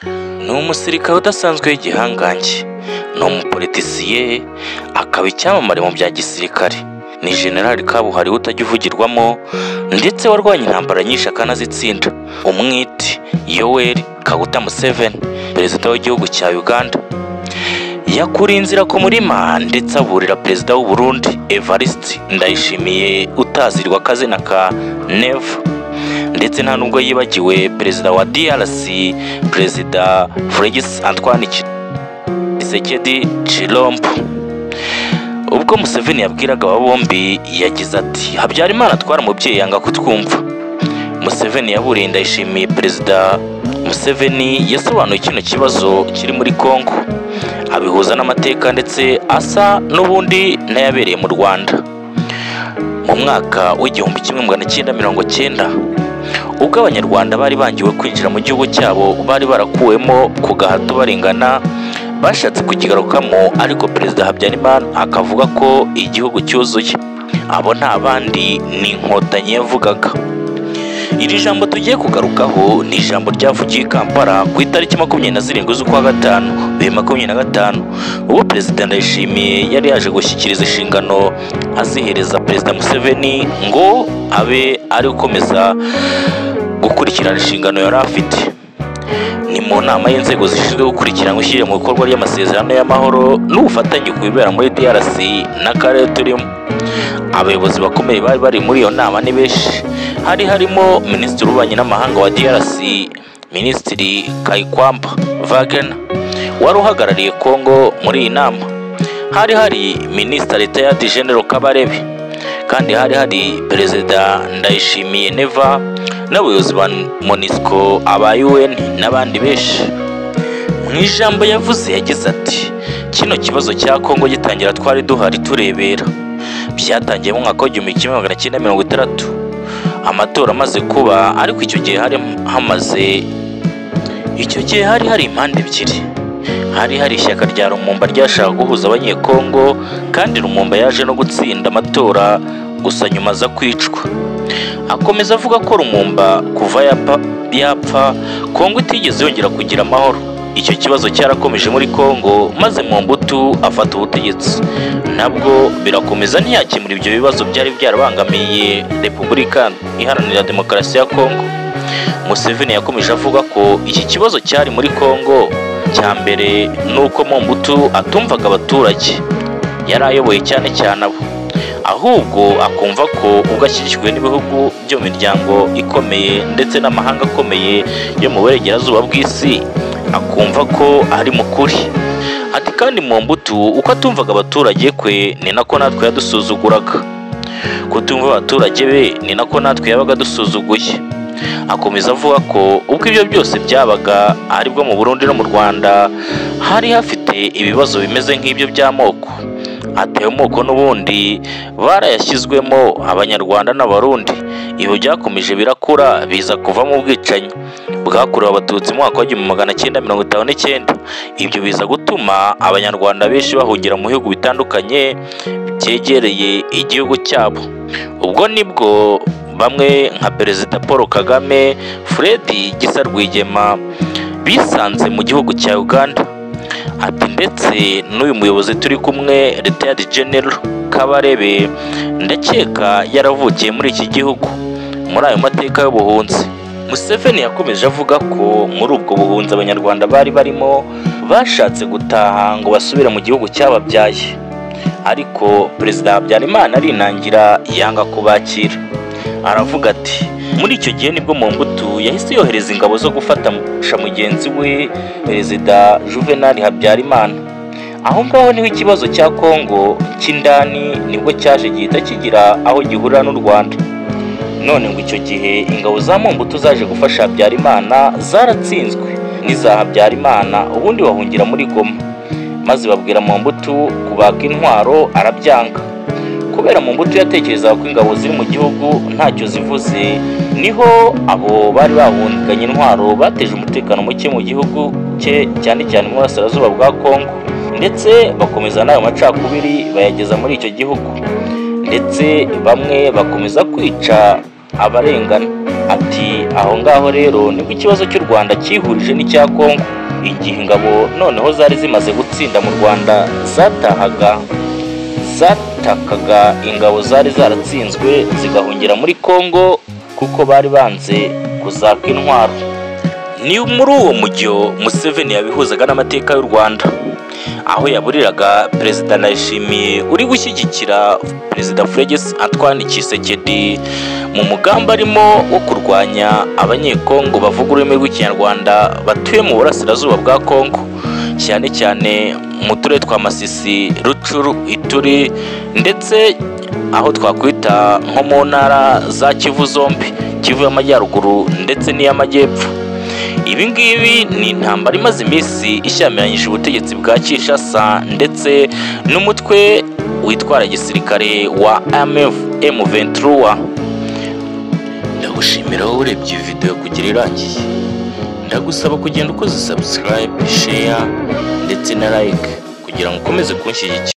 ni umusirikare udasanzwe w'igihangange, ni umupolitisiye, akaba icyamamare mu bya gisirikare. Ni General kabuhariwe utajya uvugirwamo ndetse warwanya intambara nyinshi akanazitsinda. Umwite Yoweri Kaguta Museveni, perezida w'igihugu cya Uganda, yakuriye inzira ku murima ndetse aburira perezida w'u Burundi Evariste Ndayishimiye utazirwa akazina ka Neva, ndetse nta nubwo yibagiwe perezida wa DRC, perezida Félix Antoine Tshisekedi Tshilombo. Ubwo Museveni yabwiraga aba bombi yagize ati Habyarimana twaramubyeyi yanga kutwumva. Museveni yaburiye Ndayishimiye. Perezida Museveni yasobanuye kino kibazo kiri muri Kongo, abihuza n'amateka ndetse asa n'ubundi n'ayabereye mu Rwanda mu mwaka w'igihumbi 1990, ubwo abanyarwanda bari bangiwe kwinjira mu gihugu cyabo, bari barakuwemo ku gahato barengana, bashatse kukigarukamo, ariko perezida Habyarimana akavuga ko igihugu cyuzuye. Abo nta bandi ni Inkotanyi yavugaga. Iri jambo tugiye kugarukaho ni ijambo ryavugiye i Kampala ku itariki 27 z'ukwa gatanu 2025, ubwo perezida Ndayishimiye yari yaje gushyikiriza inshingano azihereza perezida Museveni ngo abe ari gukomeza gukurikirana inshingano yari afite. Ni mu nama y'inzego zishinzwe gukurikirana ushyire mu bikorwa ry'amasezerano y'amahoro n'ubufatanye ku bibera muri DRC n'akarere turimo. Abayobozi bakomeye bari bari muri iyo nama ni benshi. Hari harimo Minisitiri w'Ububanyi n'Amahanga wa DRC, Minisitiri Kaikwamba Wagner wari uhagarariye Kongo muri iyi nama. Hari Minisitiri Retired General Kabarebe, kandi hari Perezida Ndayishimiye Neva n'abayobozi ba MONUSCO, aba UN n'abandi benshi. Mu ijambo yavuze yagize ati kino kibazo cya Kongo gitangira twari duhari turebera. Byatangiye mu mwaka w'igihumbi 1960, amatora amaze kuba, ariko icyo gihe hari impande ebyiri. Hari ishyaka rya Lumumba ryashaka guhuza abanyekongo, kandi Lumumba yaje no gutsinda amatora, gusa nyuma aza kwicwa. Akomeza avuga ko Lumumba kuva yapfa Kongo itigeze yongera kugira amahoro. Icyo kibazo cyarakomeje muri Kongo, maze Mobutu afata ubutegetsi, nabwo birakomeza ntiyakemura ibyo bibazo byari byarabangamiye Repubulika Iharanira Demokarasi ya Kongo. Museveni yakomeje avuga ko iki kibazo cyari muri Kongo cya mbere nuko Mobutu atumvaga abaturage, yari ayoboye cyane abo, ahubwo akumva ko ugashyigikijwe n'ibihugu byo miryango ikomeye ndetse n'amahanga akomeye yo mu burengerazuba bw'isi, akumva ko ari mukuri. Ati kandi Mobutu uko atumvaga abaturage kwe ni nako natwe yadusuzuguraga, kutumva abaturage be ni nako natwe yabaga dusuzuguye. Akomeza avuga ko ubwo ibyo byose byabaga aribwo mu Burundi no mu Rwanda hari hafite ibibazo bimeze nk'ibyo by'amoko. Atewe moko n'ubundi barayashyizwemo Abanyarwanda n'Abarundi. Ibi byakomeje birakura, biza kuvamo ubwicanyi bwakorewe Abatutsi mu mwaka wa 1959. Ibyo biza gutuma Abanyarwanda benshi bahungira mu bihugu bitandukanye byegereye igihugu cyabo. Ubwo nibwo bamwe nka Perezida Paul Kagame, Fred Gisa Rwigema bisanze mu gihugu cya Uganda. Ati ndetse n'uyu muyobozi turi kumwe Retired General Kabarebe ndakeka yaravukiye muri iki gihugu muri ayo mateka y'ubuhunzi. Museveni yakomeje avuga ko muri ubwo buhunzi Abanyarwanda bari barimo bashatse gutaha ngo basubire mu gihugu cyababyaye, ariko Perezida Habyarimana arinangira yanga kubakira. Aravuga ati muri icyo gihe nibwo Mobutu yahise yohereza ingabo zo gufata mugenzi we Perezida Juvenal Habyarimana. Aho ngaho niho ikibazo cya Kongo cy'indani nibwo cyaje gihita kigira aho gihurira n'u Rwanda. None ngo icyo gihe ingabo za Mobutu zaje gufasha Habyarimana zaratsinzwe n'iza Habyarimana, ubundi bahungira muri Goma, maze babwira Mobutu kubaka intwaro arabyanga. Kubera Mobutu yatekerezaga ko ingabo ziri mu gihugu ntacyo zivuze, niho abo bari bahunganye intwaro bateje umutekano muke mu gihugu cye, cyane cyane mu burasirazuba bwa Kongo, ndetse bakomeza n'ayo macakubiri bayageza muri icyo gihugu, ndetse bamwe bakomeza kwica abarengana. Ati Aho ngaho rero nibwo ikibazo cy'u Rwanda cyihurije n'icya Kongo, igihe ingabo noneho zari zimaze gutsinda mu Rwanda zatakaga ingabo zari zaratsinzwe zigahungira muri Kongo kuko bari banze kuzaka intwaro. Ni muri uwo mujyo Museveni yabihuzaga n'amateka y'u Rwanda, aho yaburiraga Perezida Ndayishimiye uri gushyigikira Perezida Félix Antoine Tshisekedi mu mugambi arimo wo kurwanya abanyekongo bavuga ururimi rw'Ikinyarwanda batuye mu burasirazuba bwa Kongo, cyane cyane mu turere twa Masisi, Rucuru, Ituri ndetse aho twakwita nko mu ntara za Kivu zombi, Kivu y'Amajyaruguru ndetse n'iy'Amajyepfo. Ibi ngibi ni intambara imaze iminsi ishyamiranyije ubutegetsi bwa Kinshasa ndetse n'umutwe witwara gisirikare wa M23. Ndagushimira wowe urebye iyi video kugira irangiye. Ndagusaba kugenda ukoze subscribe, share ndetse na like kugira ngo ukomeze kunshyigikira.